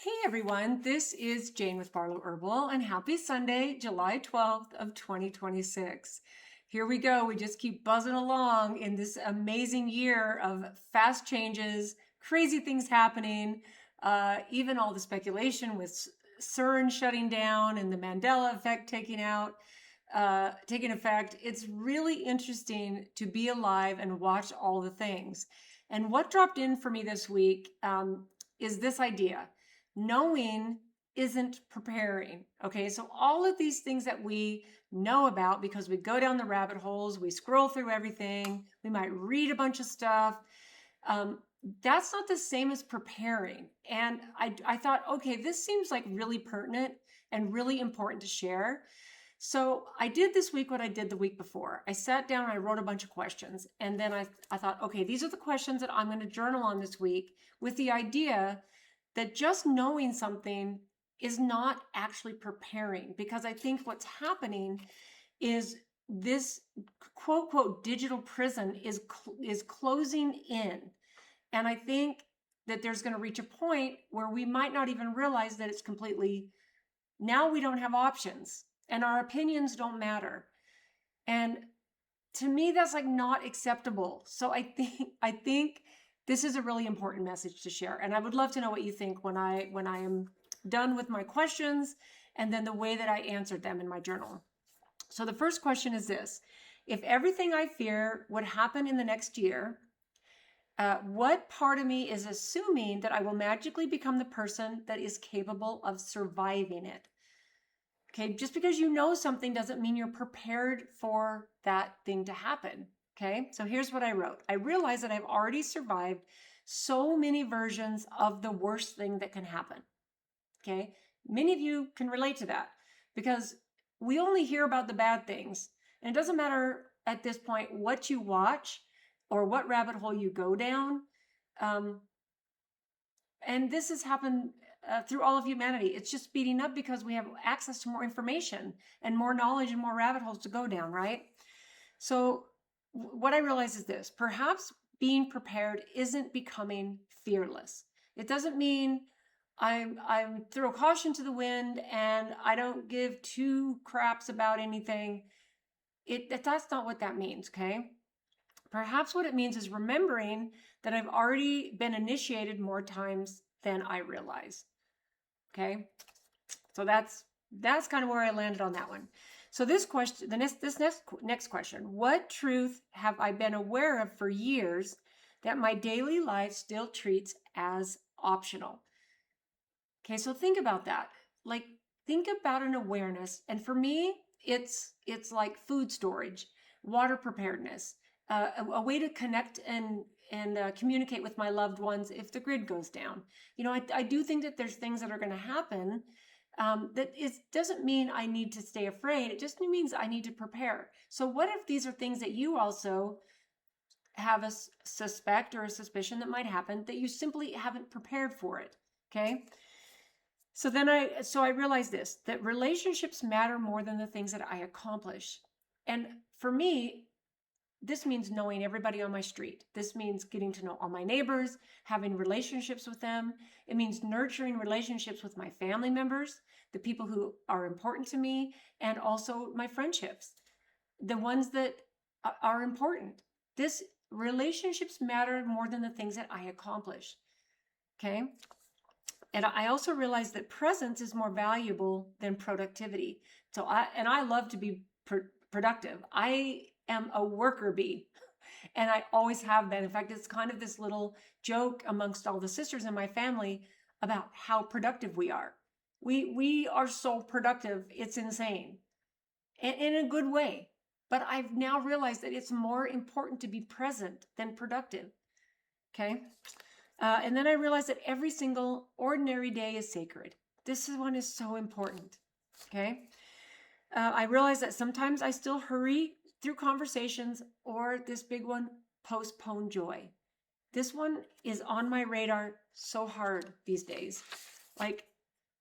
Hey everyone, this is Jane with Barlow Herbal, and happy Sunday, July 12th of 2026. Here we go. We just keep buzzing along in this amazing year of fast changes, crazy things happening, even all the speculation with CERN shutting down and the Mandela effect taking effect. It's really interesting to be alive and watch all the things. And what dropped in for me this week is this idea. Knowing isn't preparing. Okay, so all of these things that we know about because we go down the rabbit holes, we scroll through everything, we might read a bunch of stuff. That's not the same as preparing. And I thought, okay, this seems like really pertinent and really important to share. So I did this week what I did the week before. I sat down and I wrote a bunch of questions. And then I thought, okay, these are the questions that I'm going to journal on this week with the idea that just knowing something is not actually preparing, because I think what's happening is this quote quote digital prison is closing in, and I think that there's going to reach a point where we might not even realize that it's completely, now we don't have options and our opinions don't matter. And to me that's like not acceptable. So I think this is a really important message to share, and I would love to know what you think when I am done with my questions and then the way that I answered them in my journal. So the first question is this: if everything I fear would happen in the next year, what part of me is assuming that I will magically become the person that is capable of surviving it? Okay, just because you know something doesn't mean you're prepared for that thing to happen. Okay, so here's what I wrote. I realize that I've already survived so many versions of the worst thing that can happen. Okay, many of you can relate to that because we only hear about the bad things. And it doesn't matter at this point what you watch or what rabbit hole you go down. And this has happened through all of humanity. It's just speeding up because we have access to more information and more knowledge and more rabbit holes to go down, right? So what I realize is this: perhaps being prepared isn't becoming fearless. It doesn't mean I'm throw caution to the wind and I don't give two craps about anything. That's not what that means, okay? Perhaps what it means is remembering that I've already been initiated more times than I realize. Okay, so that's kind of where I landed on that one. So this question, next question: what truth have I been aware of for years that my daily life still treats as optional? Okay, so think about that. Like, think about an awareness, and for me, it's like food storage, water preparedness, a way to connect and communicate with my loved ones if the grid goes down. You know, I do think that there's things that are going to happen. That it doesn't mean I need to stay afraid. It just means I need to prepare. So what if these are things that you also have a suspect or a suspicion that might happen that you simply haven't prepared for it? Okay. So I realized this, that relationships matter more than the things that I accomplish. And for me, this means knowing everybody on my street. This means getting to know all my neighbors, having relationships with them. It means nurturing relationships with my family members, the people who are important to me, and also my friendships, the ones that are important. This relationships matter more than the things that I accomplish. Okay. And I also realized that presence is more valuable than productivity. So I love to be productive. I am a worker bee, and I always have been. In fact, it's kind of this little joke amongst all the sisters in my family about how productive we are. We are so productive, it's insane, and in a good way. But I've now realized that it's more important to be present than productive. Okay. And then I realized that every single ordinary day is sacred. This one is so important. Okay. I realized that sometimes I still hurry through conversations, or this big one, postpone joy. This one is on my radar so hard these days. Like,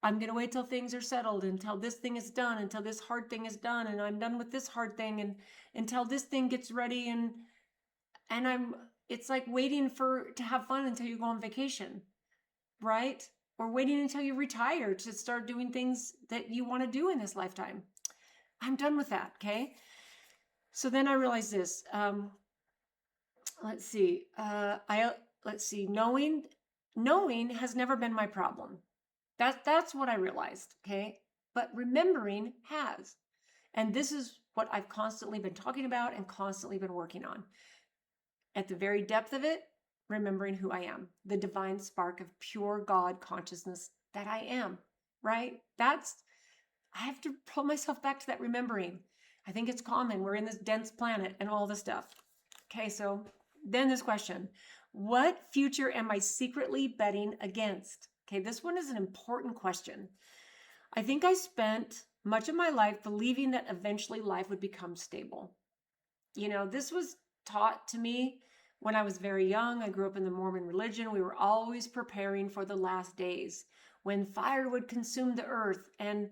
I'm going to wait till things are settled, until this thing is done, until this hard thing is done, and I'm done with this hard thing, and until this thing gets ready, and it's like waiting to have fun until you go on vacation, right? or waiting until you retire to start doing things that you want to do in this lifetime. I'm done with that, okay? So then I realized this. Let's see. Knowing has never been my problem. That's what I realized, okay? But remembering has. And this is what I've constantly been talking about and constantly been working on. At the very depth of it, remembering who I am, the divine spark of pure God consciousness that I am, right? I have to pull myself back to that remembering. I think it's common. We're in this dense planet and all this stuff. Okay, so then this question, what future am I secretly betting against? Okay, this one is an important question. I think I spent much of my life believing that eventually life would become stable. This was taught to me when I was very young. I grew up in the Mormon religion. We were always preparing for the last days when fire would consume the earth. And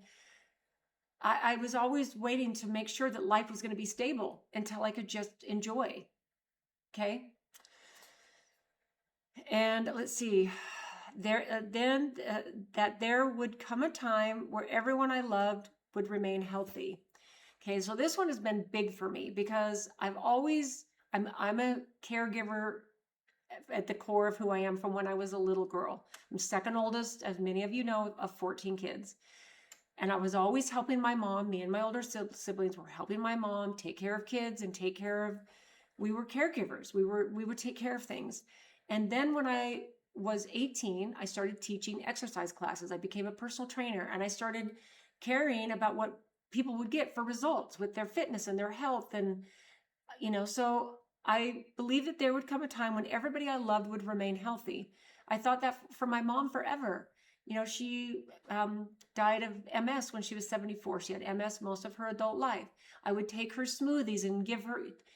I was always waiting to make sure that life was going to be stable until I could just enjoy. Okay. And let's see, that there would come a time where everyone I loved would remain healthy. Okay, so this one has been big for me because I'm a caregiver at the core of who I am from when I was a little girl. I'm second oldest, as many of you know, of 14 kids. And I was always helping my mom. Me and my older siblings were helping my mom take care of kids and we were caregivers. We would take care of things. And then when I was 18, I started teaching exercise classes. I became a personal trainer and I started caring about what people would get for results with their fitness and their health. And, so I believed that there would come a time when everybody I loved would remain healthy. I thought that for my mom forever. She died of MS when she was 74. She had MS most of her adult life. I would take her smoothies and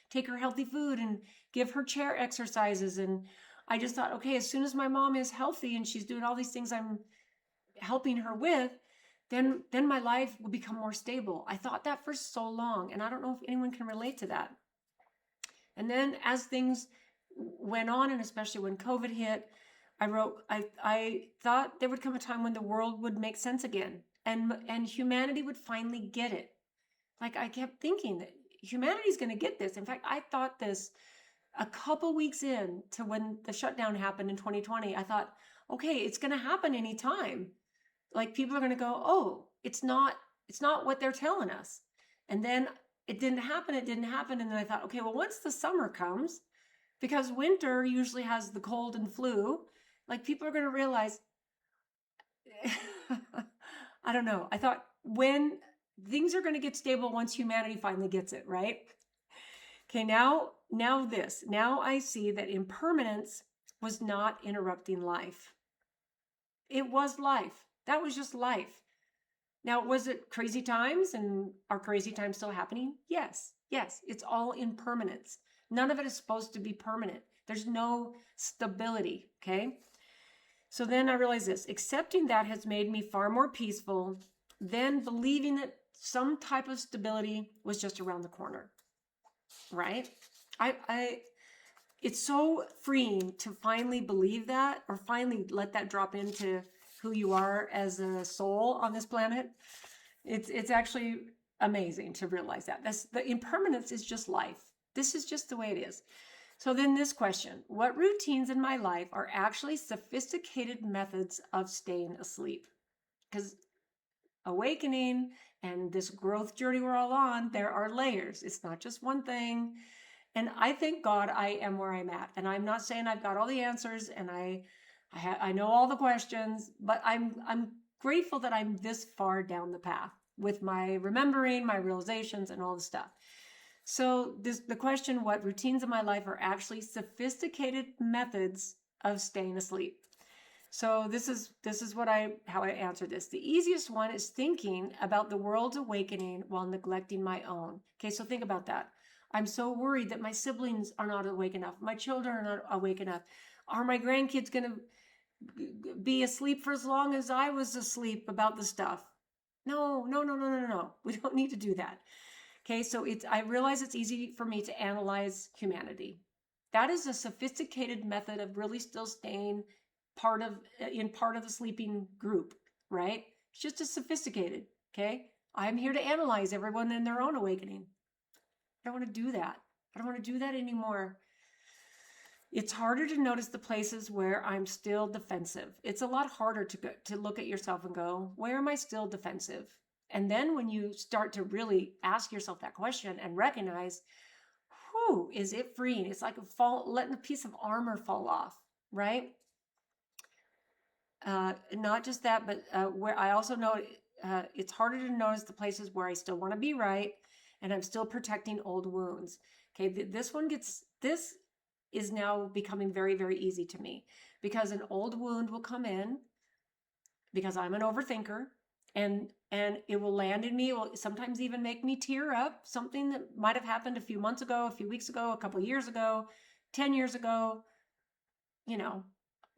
take her healthy food and give her chair exercises. And I just thought, okay, as soon as my mom is healthy and she's doing all these things I'm helping her with, then my life will become more stable. I thought that for so long, and I don't know if anyone can relate to that. And then as things went on, and especially when COVID hit, I thought there would come a time when the world would make sense again and humanity would finally get it. Like I kept thinking that humanity's going to get this. In fact, I thought this a couple weeks in to when the shutdown happened in 2020. I thought, okay, it's going to happen anytime. Like people are going to go, oh, it's not what they're telling us. And then it didn't happen. And then I thought, okay, well, once the summer comes, because winter usually has the cold and flu, like people are going to realize, I don't know. I thought when things are going to get stable once humanity finally gets it, right? Okay, now I see that impermanence was not interrupting life. It was life. That was just life. Now, was it crazy times and are crazy times still happening? Yes, it's all impermanence. None of it is supposed to be permanent. There's no stability, okay? So then I realized this, accepting that has made me far more peaceful than believing that some type of stability was just around the corner, right? It's so freeing to finally believe that or finally let that drop into who you are as a soul on this planet. It's actually amazing to realize that. The impermanence is just life. This is just the way it is. So then this question, what routines in my life are actually sophisticated methods of staying asleep? Because awakening and this growth journey we're all on, there are layers. It's not just one thing. And I thank God I am where I'm at. And I'm not saying I've got all the answers and I know all the questions, but I'm grateful that I'm this far down the path with my remembering, my realizations, and all the stuff. So the question, what routines in my life are actually sophisticated methods of staying asleep? So this is how I answer this. The easiest one is thinking about the world's awakening while neglecting my own. Okay, so think about that. I'm so worried that my siblings are not awake enough. My children are not awake enough. Are my grandkids going to be asleep for as long as I was asleep about the stuff? No. We don't need to do that. Okay, so I realize it's easy for me to analyze humanity. That is a sophisticated method of really still staying in part of the sleeping group, right? It's just as sophisticated, okay? I'm here to analyze everyone in their own awakening. I don't want to do that. I don't want to do that anymore. It's harder to notice the places where I'm still defensive. It's a lot harder to look at yourself and go, where am I still defensive? And then when you start to really ask yourself that question and recognize, whew, is it freeing? It's like letting a piece of armor fall off, right? Not just that, but where I also know it's harder to notice the places where I still want to be right and I'm still protecting old wounds. Okay, this is now becoming very, very easy to me because an old wound will come in because I'm an overthinker and it will land in me. It will sometimes even make me tear up, something that might have happened a few months ago, a few weeks ago, a couple of years ago, 10 years ago,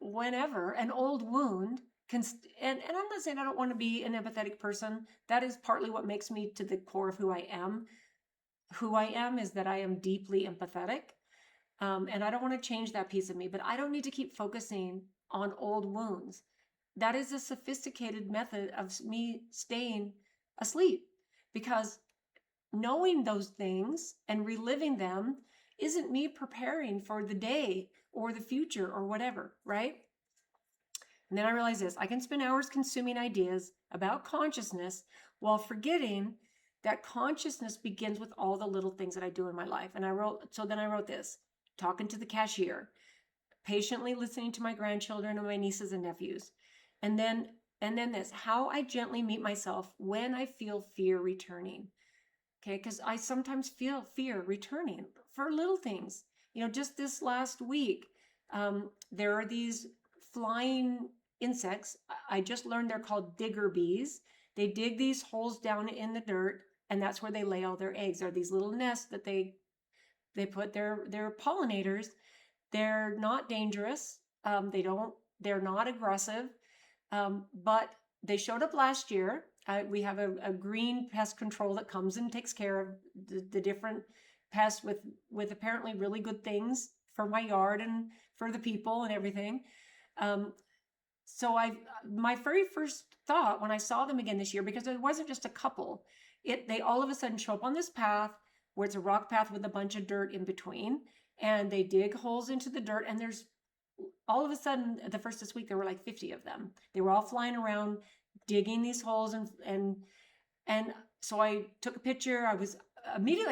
whenever. An old wound can, and I'm not saying I don't want to be an empathetic person. That is partly what makes me to the core of who I am. Who I am is that I am deeply empathetic. And I don't want to change that piece of me, but I don't need to keep focusing on old wounds. That is a sophisticated method of me staying asleep, because knowing those things and reliving them isn't me preparing for the day or the future or whatever, right? And then I realized this: I can spend hours consuming ideas about consciousness while forgetting that consciousness begins with all the little things that I do in my life. And then I wrote this: talking to the cashier, patiently listening to my grandchildren and my nieces and nephews. And then this: how I gently meet myself when I feel fear returning. Okay, because I sometimes feel fear returning for little things. Just this last week, there are these flying insects. I just learned they're called digger bees. They dig these holes down in the dirt, and that's where they lay all their eggs. They're these little nests that they put their pollinators. They're not dangerous. They're not aggressive. But they showed up last year. We have a green pest control that comes and takes care of the different pests with apparently really good things for my yard and for the people and everything. So my very first thought when I saw them again this year, because it wasn't just a couple, they all of a sudden show up on this path where it's a rock path with a bunch of dirt in between, and they dig holes into the dirt, and there's all of a sudden, the first this week, there were like 50 of them. They were all flying around, digging these holes, and so I took a picture. I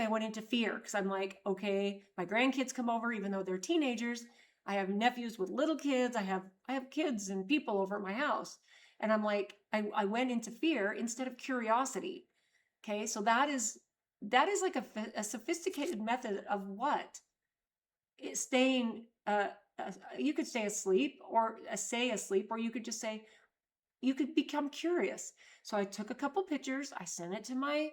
went into fear, because I'm like, okay, my grandkids come over, even though they're teenagers. I have nephews with little kids. I have kids and people over at my house. And I'm like, I went into fear instead of curiosity. Okay, so that is like a sophisticated method of what? Staying, you could stay asleep or you could just say, you could become curious. So I took a couple pictures. I sent it to my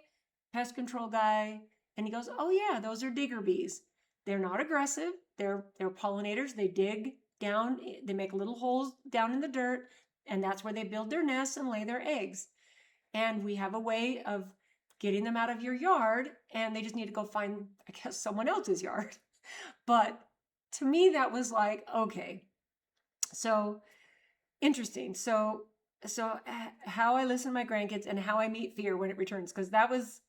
pest control guy, and he goes, oh yeah, those are digger bees. They're not aggressive. They're pollinators. They dig down. They make little holes down in the dirt, and that's where they build their nests and lay their eggs. And we have a way of getting them out of your yard, and they just need to go find, I guess, someone else's yard. But to me, that was like, okay, so interesting. So how I listen to my grandkids and how I meet fear when it returns, because that was,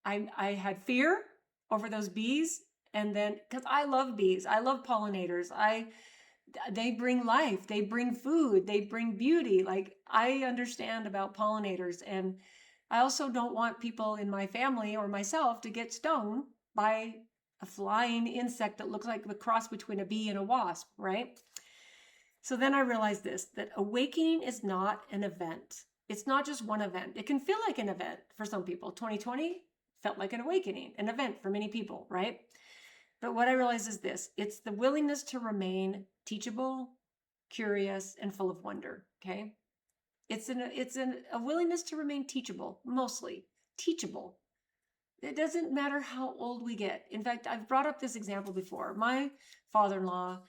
I had fear over those bees, and then because I love bees, I love pollinators, they bring life, they bring food, they bring beauty. Like, I understand about pollinators, and I also don't want people in my family or myself to get stung by a flying insect that looks like the cross between a bee and a wasp, right? So then I realized that awakening is not an event. It's not just one event. It can feel like an event for some people. 2020 felt like an awakening, an event for many people, right? But what I realized is this: it's the willingness to remain teachable, curious, and full of wonder, okay? It's a willingness to remain teachable, mostly teachable. It doesn't matter how old we get. In fact, I've brought up this example before. My father-in-law,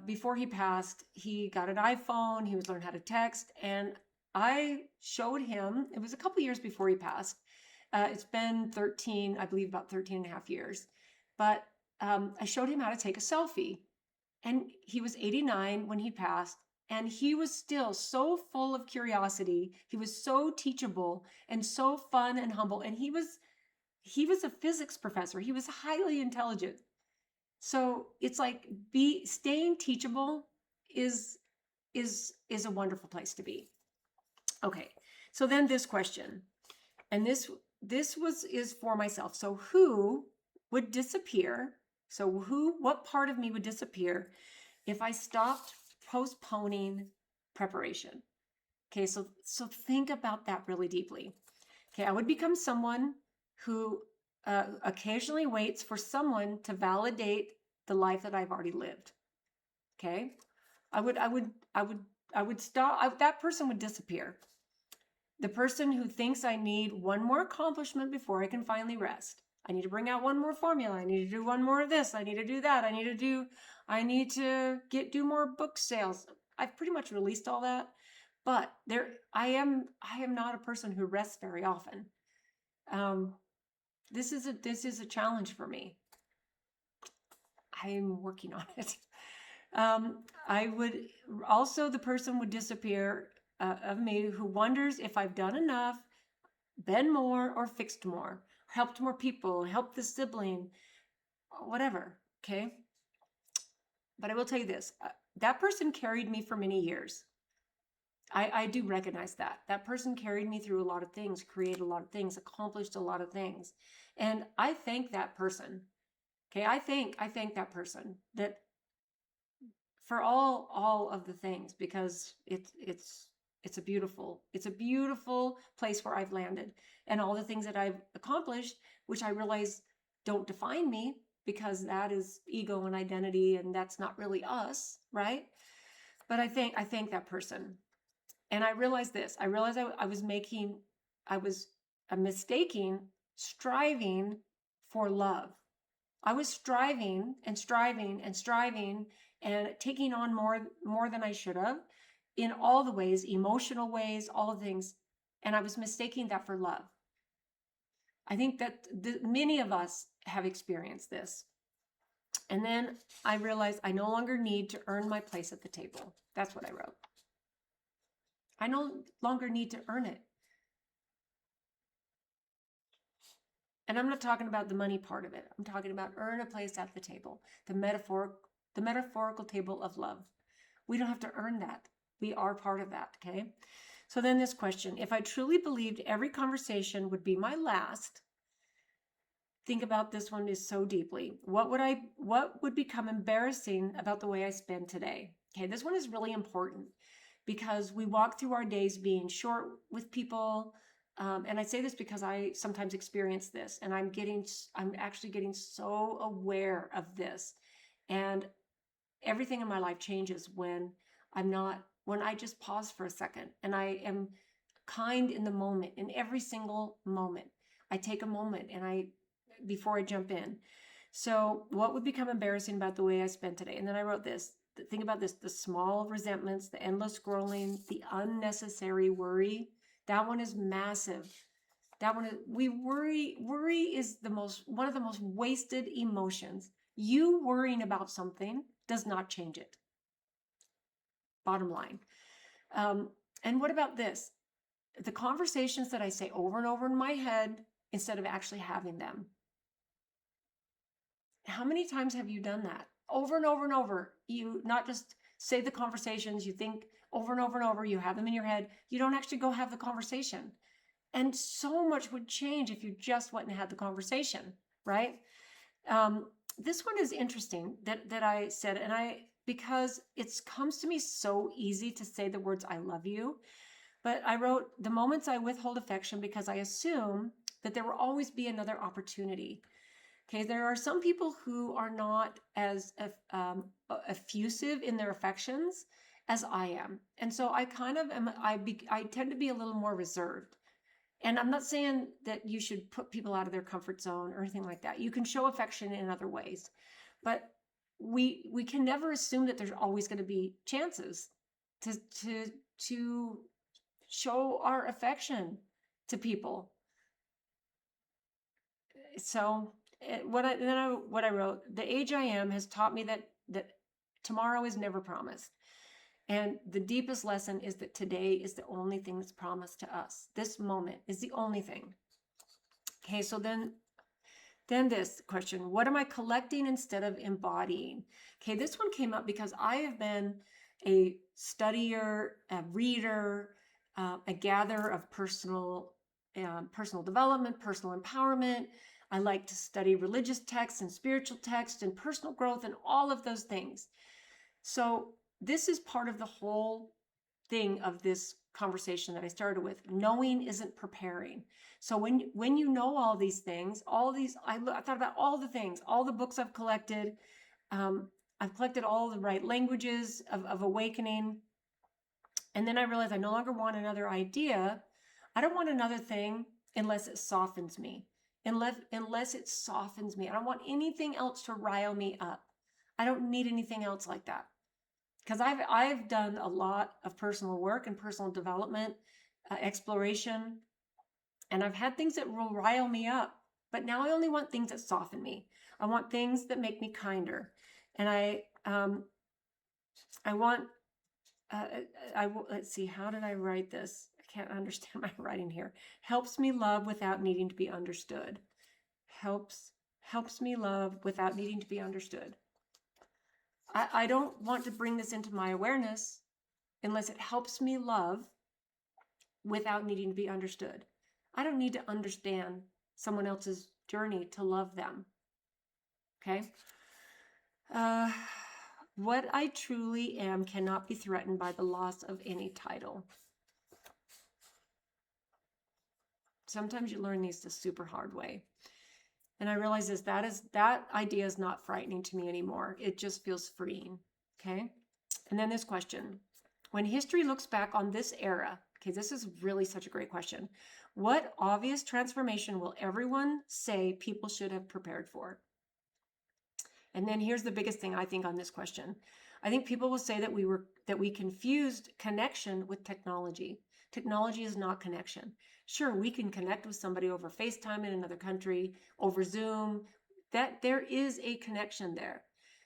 before he passed, he got an iPhone. He was learning how to text, and I showed him. It was a couple years before he passed. It's been 13, I believe, about 13 and a half years. But I showed him how to take a selfie. And he was 89 when he passed. And he was still so full of curiosity. He was so teachable and so fun and humble. And he was a physics professor. He was highly intelligent. So it's like staying teachable is a wonderful place to be. Okay. So then this question, and this is for myself. So who would disappear? So what part of me would disappear if I stopped postponing preparation? Okay, so think about that really deeply. Okay, I would become someone who occasionally waits for someone to validate the life that I've already lived. Okay, I would stop. That person would disappear. The person who thinks I need one more accomplishment before I can finally rest. I need to bring out one more formula. I need to do one more of this. I need to do that. I need to do more book sales. I've pretty much released all that, but I am not a person who rests very often. This is a challenge for me. I'm working on it. I would also, the person would disappear of me who wonders if I've done enough, been more, or fixed more, helped more people, helped the sibling, whatever. Okay. But I will tell you this, that person carried me for many years. I do recognize that. That person carried me through a lot of things, created a lot of things, accomplished a lot of things. And I thank that person. Okay. I thank that person that for all of the things, because it's a beautiful place where I've landed, and all the things that I've accomplished, which I realize don't define me, because that is ego and identity, and that's not really us, right? But I thank that person. And I realized this. I realized I was mistaking striving for love. I was striving and striving and striving and taking on more than I should have in all the ways, emotional ways, all the things. And I was mistaking that for love. I think that many of us have experienced this. And then I realized I no longer need to earn my place at the table. That's what I wrote. I no longer need to earn it. And I'm not talking about the money part of it. I'm talking about earn a place at the table, the metaphorical table of love. We don't have to earn that. We are part of that, okay? So then this question, if I truly believed every conversation would be my last, think about this one is so deeply. What would become embarrassing about the way I spend today? Okay, this one is really important because we walk through our days being short with people. And I say this because I sometimes experience this, and I'm actually getting so aware of this. And everything in my life changes when I just pause for a second and I am kind in the moment, in every single moment. I take a moment before I jump in. So what would become embarrassing about the way I spent today? And then I wrote this. Think about this: the small resentments, the endless scrolling, the unnecessary worry. That one is massive. We worry. Worry is one of the most wasted emotions. You worrying about something does not change it. Bottom line. And what about this? The conversations that I say over and over in my head instead of actually having them. How many times have you done that? Over and over and over. You not just say the conversations, you think over and over and over, you have them in your head. You don't actually go have the conversation. And so much would change if you just went and had the conversation, right? This one is interesting that I said, because it comes to me so easy to say the words, I love you. But I wrote, the moments I withhold affection because I assume that there will always be another opportunity. Okay, there are some people who are not as effusive in their affections as I am. And so I kind of am, I tend to be a little more reserved. And I'm not saying that you should put people out of their comfort zone or anything like that. You can show affection in other ways. But we can never assume that there's always going to be chances to show our affection to people. So what I wrote, the age I am has taught me that Tomorrow is never promised. And the deepest lesson is that today is the only thing that's promised to us. This moment is the only thing. Okay, so then this question, what am I collecting instead of embodying? Okay, this one came up because I have been a studier, a reader, a gatherer of personal development, personal empowerment. I like to study religious texts and spiritual texts and personal growth and all of those things. So this is part of the whole thing of this conversation that I started with. Knowing isn't preparing. So when you know all these things, I thought about all the things, all the books I've collected. I've collected all the right languages of awakening. And then I realized I no longer want another idea. I don't want another thing unless it softens me. Unless it softens me. I don't want anything else to rile me up. I don't need anything else like that. Because I've done a lot of personal work and personal development, exploration, and I've had things that will rile me up. But now I only want things that soften me. I want things that make me kinder, and I want. Let's see. How did I write this? I can't understand my writing here. Helps me love without needing to be understood. Helps me love without needing to be understood. I don't want to bring this into my awareness unless it helps me love without needing to be understood. I don't need to understand someone else's journey to love them. Okay? What I truly am cannot be threatened by the loss of any title. Sometimes you learn these the super hard way. And I realize that idea is not frightening to me anymore. It just feels freeing. Okay? And then this question. When history looks back on this era, okay, this is really such a great question. What obvious transformation will everyone say people should have prepared for? And then here's the biggest thing I think on this question. I think people will say that we confused connection with technology. Technology is not connection. Sure, we can connect with somebody over FaceTime in another country, over Zoom. That there is a connection there,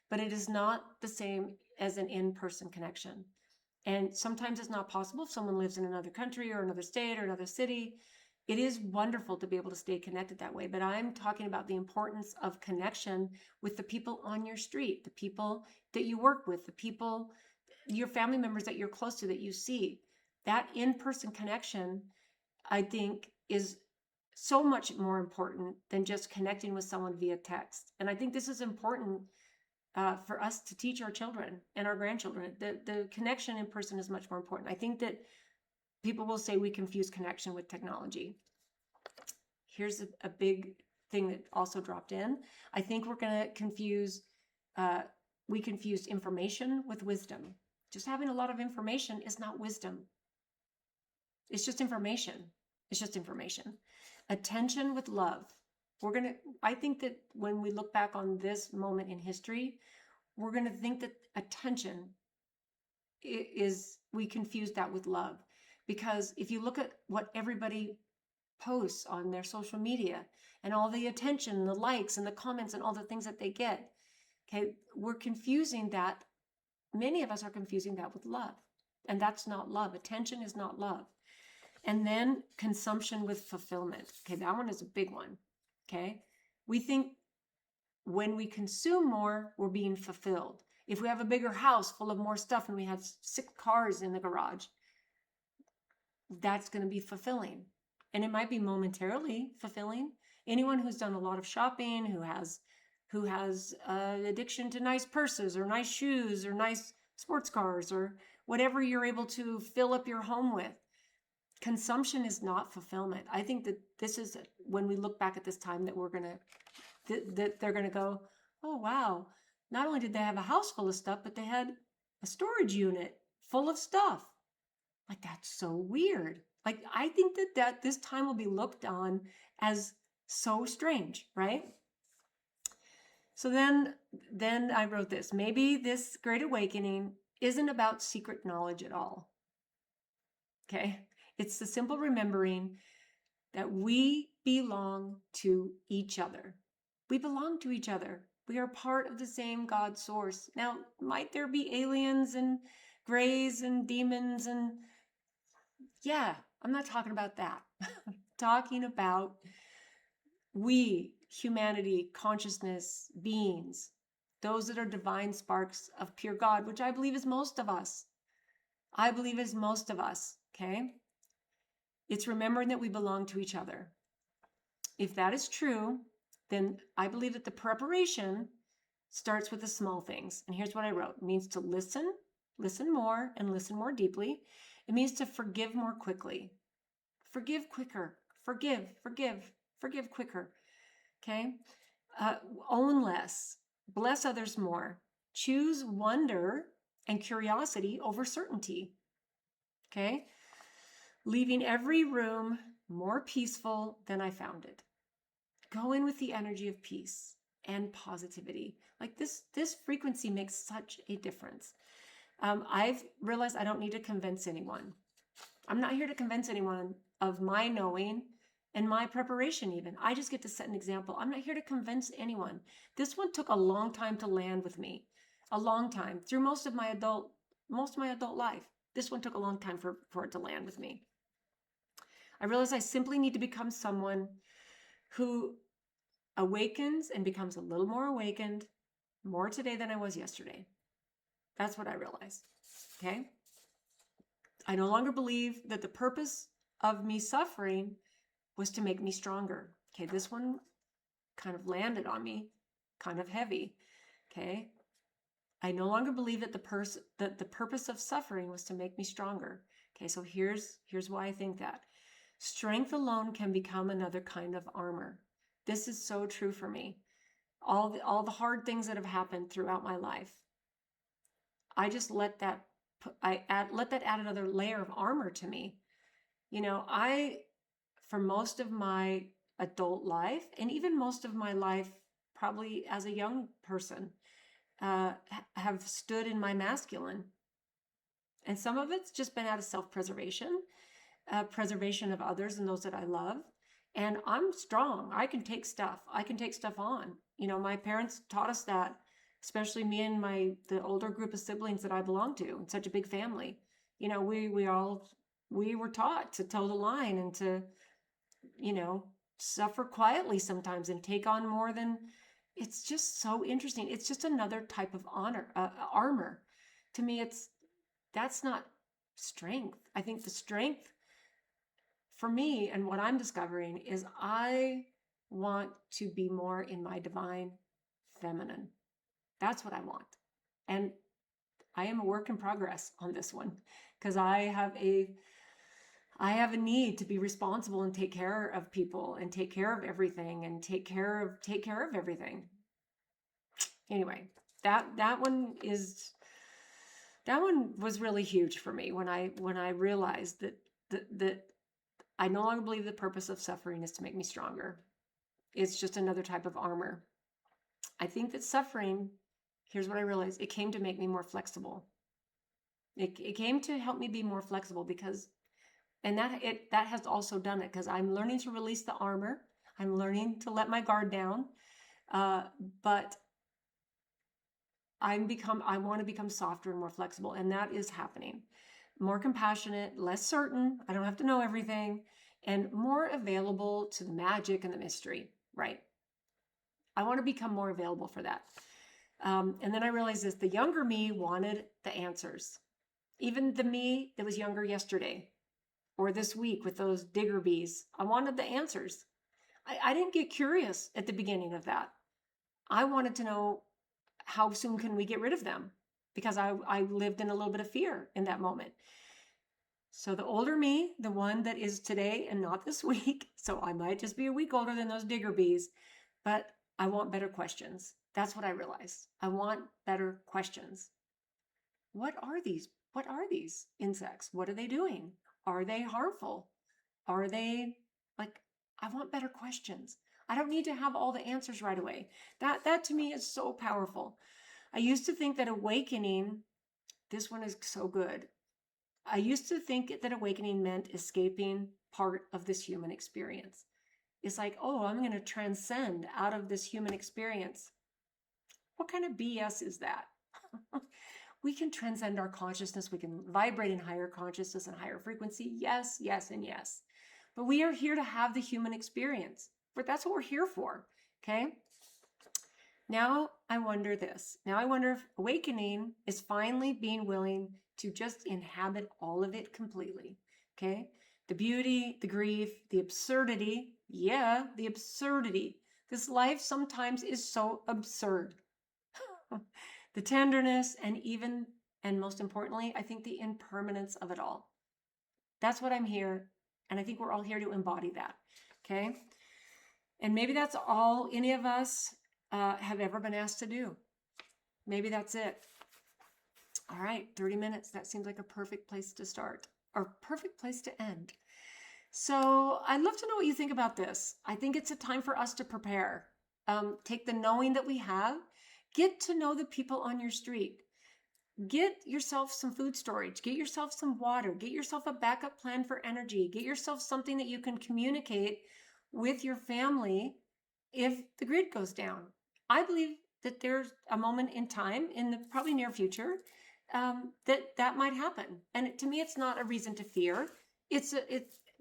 but it is not the same as an in-person connection. And sometimes it's not possible if someone lives in another country or another state or another city. It is wonderful to be able to stay connected that way, but I'm talking about the importance of connection with the people on your street, the people that you work with, the people, your family members that you're close to, that you see. That in-person connection, I think, is so much more important than just connecting with someone via text. And I think this is important for us to teach our children and our grandchildren. The connection in person is much more important. I think that people will say we confuse connection with technology. Here's a big thing that also dropped in. I think we're going to confuse, we confused information with wisdom. Just having a lot of information is not wisdom. It's just information. It's just information. Attention with love. I think that when we look back on this moment in history, we're going to think that attention we confuse that with love. Because if you look at what everybody posts on their social media and all the attention, the likes and the comments and all the things that they get, okay, we're confusing that. Many of us are confusing that with love. And that's not love. Attention is not love. And then consumption with fulfillment. Okay, that one is a big one. Okay, we think when we consume more, we're being fulfilled. If we have a bigger house full of more stuff and we have 6 cars in the garage, that's going to be fulfilling. And it might be momentarily fulfilling. Anyone who's done a lot of shopping, who has addiction to nice purses or nice shoes or nice sports cars or whatever you're able to fill up your home with, consumption is not fulfillment. I think that this is when we look back at this time that they're going to go, oh, wow. Not only did they have a house full of stuff, but they had a storage unit full of stuff. Like, that's so weird. Like, I think that this time will be looked on as so strange, right? So then I wrote this. Maybe this great awakening isn't about secret knowledge at all. Okay? It's the simple remembering that we belong to each other. We belong to each other. We are part of the same God source. Now, might there be aliens and grays and demons and yeah, I'm not talking about that. I'm talking about we, humanity, consciousness, beings, those that are divine sparks of pure God, which I believe is most of us. I believe is most of us, okay? It's remembering that we belong to each other. If that is true, then I believe that the preparation starts with the small things. And here's what I wrote. It means to listen more, and listen more deeply. It means to forgive more quickly. Forgive quicker. Forgive quicker. Okay? Own less. Bless others more. Choose wonder and curiosity over certainty. Okay? Leaving every room more peaceful than I found it. Go in with the energy of peace and positivity. Like this frequency makes such a difference. I've realized I don't need to convince anyone. I'm not here to convince anyone of my knowing and my preparation even. I just get to set an example. I'm not here to convince anyone. This one took a long time to land with me. A long time. Through most of my adult life. This one took a long time for it to land with me. I realized I simply need to become someone who awakens and becomes a little more awakened more today than I was yesterday. That's what I realized. Okay? I no longer believe that the purpose of me suffering was to make me stronger. Okay, this one kind of landed on me, kind of heavy. Okay? I no longer believe that the purpose of suffering was to make me stronger. Okay, so here's why I think that. Strength alone can become another kind of armor. This is so true for me. All the hard things that have happened throughout my life, I just let that add another layer of armor to me. You know, for most of my adult life, and even most of my life, probably as a young person, have stood in my masculine. And some of it's just been out of self-preservation, preservation of others and those that I love. And I'm strong. I can take stuff. I can take stuff on. You know, my parents taught us that, especially me and the older group of siblings that I belong to, in such a big family. You know, we were taught to toe the line and to, you know, suffer quietly sometimes and take on more than. It's just so interesting. It's just another type of armor. To me, that's not strength. I think the strength for me and what I'm discovering is I want to be more in my divine feminine. That's what I want. And I am a work in progress on this one because I have a need to be responsible and take care of people and take care of everything and take care of everything. Anyway, that one was really huge for me when I realized that I no longer believe the purpose of suffering is to make me stronger. It's just another type of armor. I think that suffering, here's what I realized, it came to make me more flexible. It came to help me be more flexible because, and that has also done it because I'm learning to release the armor. I'm learning to let my guard down. But I want to become softer and more flexible, and that is happening. More compassionate, less certain. I don't have to know everything, and more available to the magic and the mystery, right? I want to become more available for that. And then I realized this, the younger me wanted the answers. Even the me that was younger yesterday or this week with those digger bees, I wanted the answers. I didn't get curious at the beginning of that. I wanted to know, how soon can we get rid of them? Because I lived in a little bit of fear in that moment. So the older me, the one that is today and not this week, so I might just be a week older than those digger bees, but I want better questions. That's what I realized. I want better questions. What are these? What are these insects? What are they doing? Are they harmful? Are they I want better questions. I don't need to have all the answers right away. That to me is so powerful. I used to think that awakening, this one is so good. I used to think that awakening meant escaping part of this human experience. It's like, oh, I'm going to transcend out of this human experience. What kind of BS is that? We can transcend our consciousness. We can vibrate in higher consciousness and higher frequency. Yes, yes, and yes. But we are here to have the human experience. But that's what we're here for. Okay? Now I wonder this. Now I wonder if awakening is finally being willing to just inhabit all of it completely. Okay? The beauty, the grief, the absurdity. Yeah, the absurdity. This life sometimes is so absurd. The tenderness, and even, and most importantly, I think the impermanence of it all. That's what I'm here. And I think we're all here to embody that. Okay? And maybe that's all any of us have ever been asked to do. Maybe that's it. All right, 30 minutes. That seems like a perfect place to start, or perfect place to end. So I'd love to know what you think about this. I think it's a time for us to prepare. Take the knowing that we have, get to know the people on your street. Get yourself some food storage, get yourself some water, get yourself a backup plan for energy, get yourself something that you can communicate with your family if the grid goes down. I believe that there's a moment in time in the probably near future that might happen. And to me, it's not a reason to fear. It's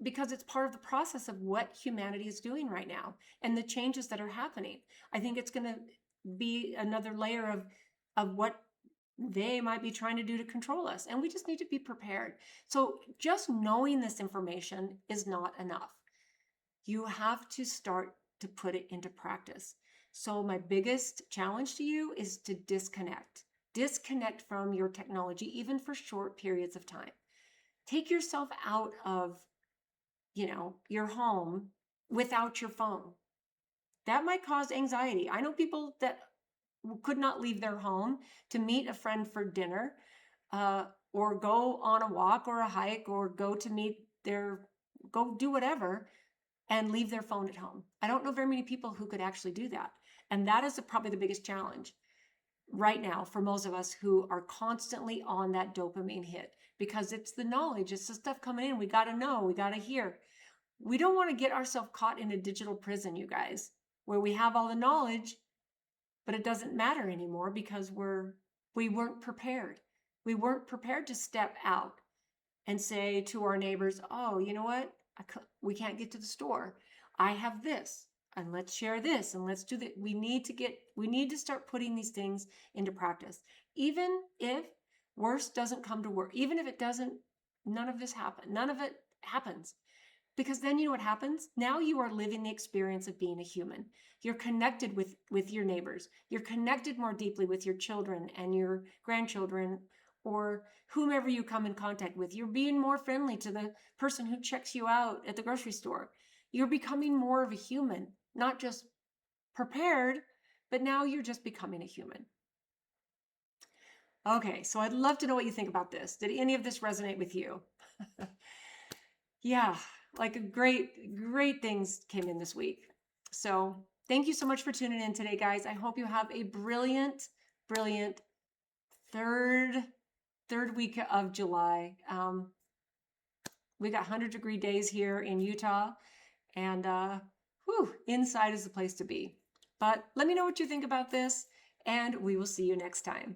because it's part of the process of what humanity is doing right now and the changes that are happening. I think it's going to be another layer of what they might be trying to do to control us. And we just need to be prepared. So just knowing this information is not enough. You have to start to put it into practice. So my biggest challenge to you is to disconnect. Disconnect from your technology, even for short periods of time. Take yourself out of, your home without your phone. That might cause anxiety. I know people that could not leave their home to meet a friend for dinner, or go on a walk or a hike, or go do whatever, and leave their phone at home. I don't know very many people who could actually do that. And that is probably the biggest challenge right now for most of us who are constantly on that dopamine hit, because it's the knowledge, it's the stuff coming in. We got to know, we got to hear. We don't want to get ourselves caught in a digital prison, you guys, where we have all the knowledge, but it doesn't matter anymore because we weren't prepared. We weren't prepared to step out and say to our neighbors, oh, you know what? We can't get to the store. I have this, and let's share this, and let's do that. We need to start putting these things into practice. Even if worse doesn't come to worse, even if none of it happens. Because then you know what happens? Now you are living the experience of being a human. You're connected with your neighbors. You're connected more deeply with your children and your grandchildren, or whomever you come in contact with. You're being more friendly to the person who checks you out at the grocery store. You're becoming more of a human, not just prepared, but now you're just becoming a human. Okay, so I'd love to know what you think about this. Did any of this resonate with you? Yeah, like great things came in this week. So thank you so much for tuning in today, guys. I hope you have a brilliant third week of July. We got 100-degree days here in Utah, and inside is the place to be. But let me know what you think about this, and we will see you next time.